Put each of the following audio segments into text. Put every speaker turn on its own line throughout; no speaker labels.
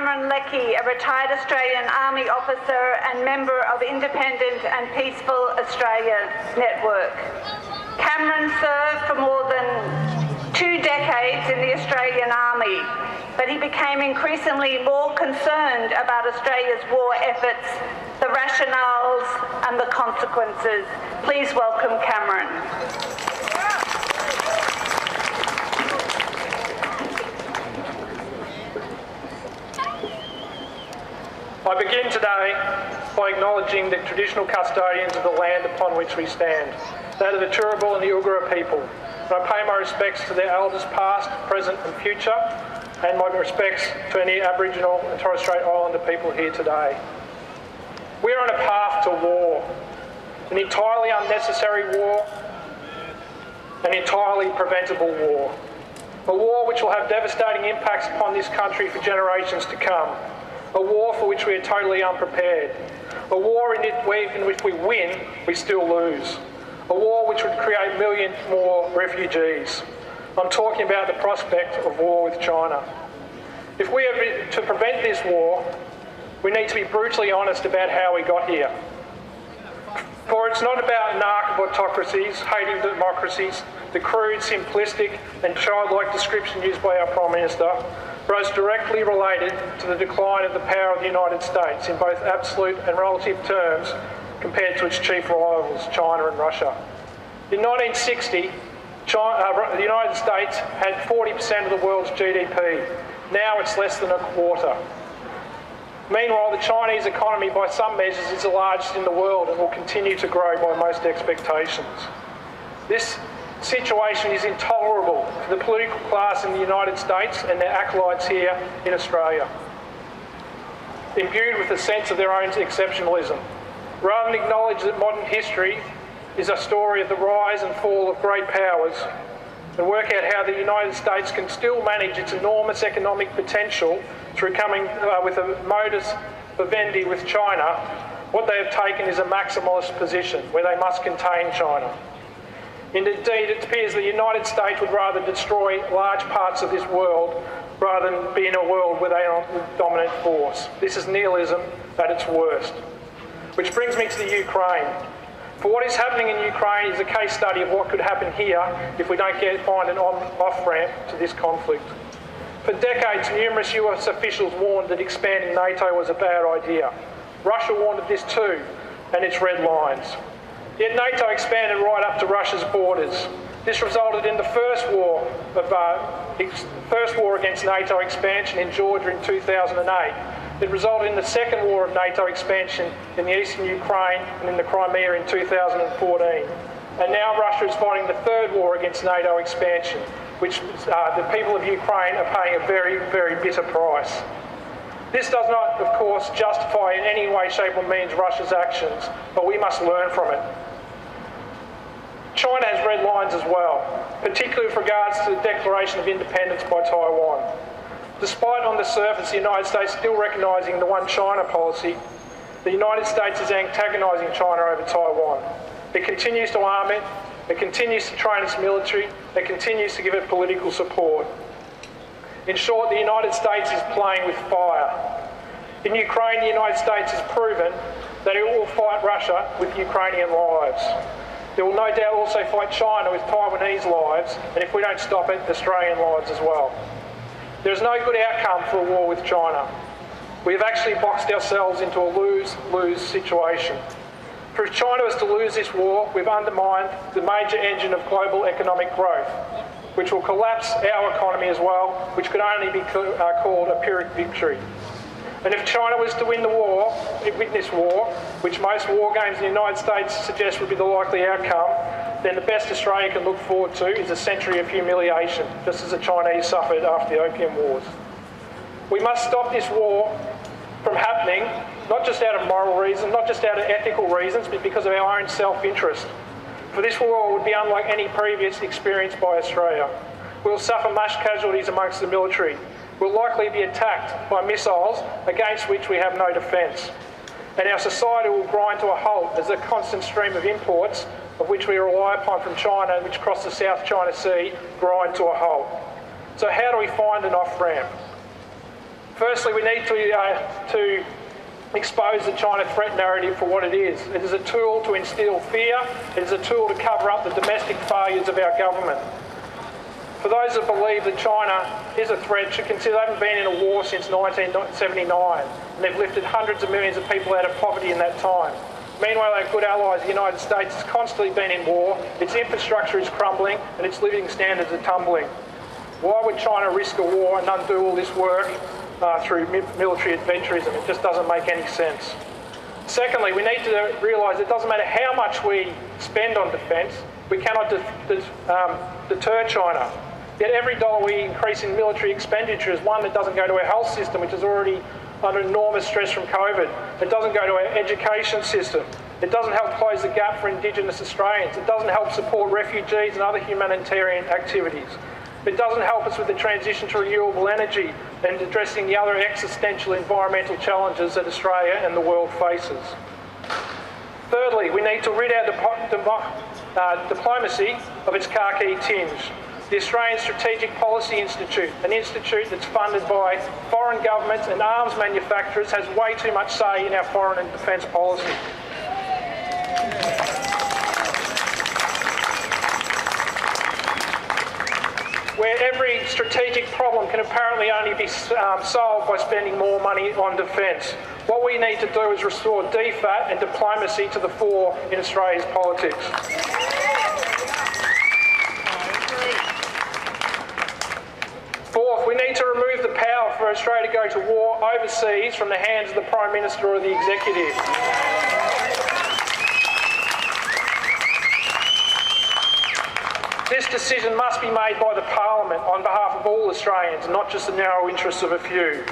Cameron Leckie, a retired Australian Army officer and member of Independent and Peaceful Australia Network. Cameron served for more than 2 decades in the Australian Army, but he became increasingly more concerned about Australia's war efforts, the rationales and the consequences. Please welcome Cameron.
I begin today by acknowledging the traditional custodians of the land upon which we stand, that of the Turrbal and the Yugara people. And I pay my respects to their elders past, present and future, and my respects to any Aboriginal and Torres Strait Islander people here today. We are on a path to war, an entirely unnecessary war, an entirely preventable war. A war which will have devastating impacts upon this country for generations to come. A war for which we are totally unprepared. A war in which we win, we still lose. A war which would create millions more refugees. I'm talking about the prospect of war with China. If we are to prevent this war, we need to be brutally honest about how we got here. For it's not about narc-autocracies, hating democracies, the crude, simplistic and childlike description used by our Prime Minister, but is directly related to the decline of the power of the United States in both absolute and relative terms compared to its chief rivals, China and Russia. In 1960, the United States had 40% of the world's GDP. Now it's less than a quarter. Meanwhile, the Chinese economy, by some measures, is the largest in the world and will continue to grow by most expectations. This situation is intolerable for the political class in the United States and their acolytes here in Australia, imbued with a sense of their own exceptionalism. Rather than acknowledge that modern history is a story of the rise and fall of great powers and work out how the United States can still manage its enormous economic potential through coming with a modus vivendi with China, what they have taken is a maximalist position where they must contain China. Indeed, it appears the United States would rather destroy large parts of this world rather than be in a world where they are the dominant force. This is nihilism at its worst. Which brings me to the Ukraine. For what is happening in Ukraine is a case study of what could happen here if we don't find an off-ramp to this conflict. For decades, numerous US officials warned that expanding NATO was a bad idea. Russia warned of this too, and its red lines. Yet NATO expanded right up to Russia's borders. This resulted in the first war against NATO expansion in Georgia in 2008. It resulted in the second war of NATO expansion in the eastern Ukraine and in the Crimea in 2014. And now Russia is fighting the third war against NATO expansion, which the people of Ukraine are paying a very, very bitter price. This does not, of course, justify in any way, shape or means Russia's actions, but we must learn from it. China has red lines as well, particularly with regards to the declaration of independence by Taiwan. Despite on the surface the United States still recognising the one China policy, the United States is antagonising China over Taiwan. It continues to arm it, it continues to train its military, it continues to give it political support. In short, the United States is playing with fire. In Ukraine, the United States has proven that it will fight Russia with Ukrainian lives. It will no doubt also fight China with Taiwanese lives, and if we don't stop it, Australian lives as well. There is no good outcome for a war with China. We have actually boxed ourselves into a lose-lose situation. For if China is to lose this war, we've undermined the major engine of global economic growth, which will collapse our economy as well, which could only be called a Pyrrhic victory. And if China was to win this war, which most war games in the United States suggest would be the likely outcome, then the best Australia can look forward to is a century of humiliation, just as the Chinese suffered after the Opium Wars. We must stop this war from happening, not just out of moral reasons, not just out of ethical reasons, but because of our own self-interest. For this war would be unlike any previous experienced by Australia. We'll suffer mass casualties amongst the military. We'll likely be attacked by missiles against which we have no defence. And our society will grind to a halt as the constant stream of imports, of which we rely upon from China, which cross the South China Sea, grind to a halt. So how do we find an off-ramp? Firstly, we need to expose the China threat narrative for what it is. It is a tool to instill fear. It is a tool to cover up the domestic failures of our government. For those that believe that China is a threat should consider they haven't been in a war since 1979 and they've lifted hundreds of millions of people out of poverty in that time. Meanwhile, our good allies, the United States, has constantly been in war, its infrastructure is crumbling and its living standards are tumbling. Why would China risk a war and undo all this work through military adventurism? It just doesn't make any sense. Secondly, we need to realise it doesn't matter how much we spend on defence, we cannot deter China. Yet every dollar we increase in military expenditure is one that doesn't go to our health system, which is already under enormous stress from COVID. It doesn't go to our education system. It doesn't help close the gap for Indigenous Australians. It doesn't help support refugees and other humanitarian activities. It doesn't help us with the transition to renewable energy and addressing the other existential environmental challenges that Australia and the world faces. Thirdly, we need to rid our diplomacy of its khaki tinge. The Australian Strategic Policy Institute, an institute that's funded by foreign governments and arms manufacturers, has way too much say in our foreign and defence policy. Where every strategic problem can apparently only be solved by spending more money on defence. What we need to do is restore DFAT and diplomacy to the fore in Australia's politics. Fourth, we need to remove the power for Australia to go to war overseas from the hands of the Prime Minister or the Executive. This decision must be made by the Parliament on behalf of all Australians, not just the narrow interests of a few.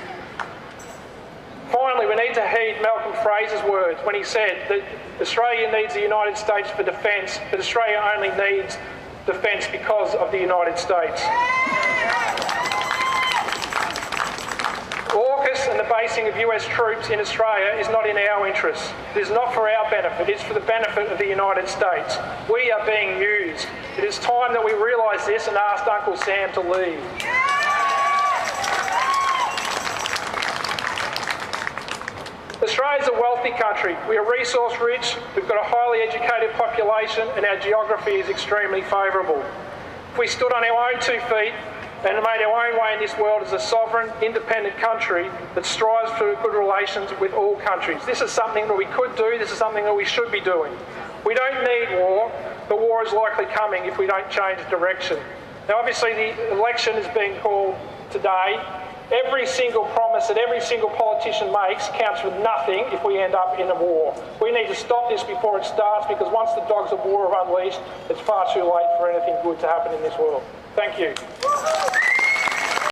Finally, we need to heed Malcolm Fraser's words when he said that Australia needs the United States for defence, but Australia only needs defence because of the United States. AUKUS and the basing of US troops in Australia is not in our interests. It is not for our benefit, it is for the benefit of the United States. We are being used. It is time that we realise this and asked Uncle Sam to leave. Australia is a wealthy country. We are resource rich, we've got a highly educated population and our geography is extremely favourable. If we stood on our own 2 feet and made our own way in this world as a sovereign, independent country that strives for good relations with all countries. This is something that we could do, this is something that we should be doing. We don't need war, but war is likely coming if we don't change direction. Now obviously the election is being called today. Every single promise that every single politician makes counts for nothing if we end up in a war. We need to stop this before it starts because once the dogs of war are unleashed, it's far too late for anything good to happen in this world. Thank you.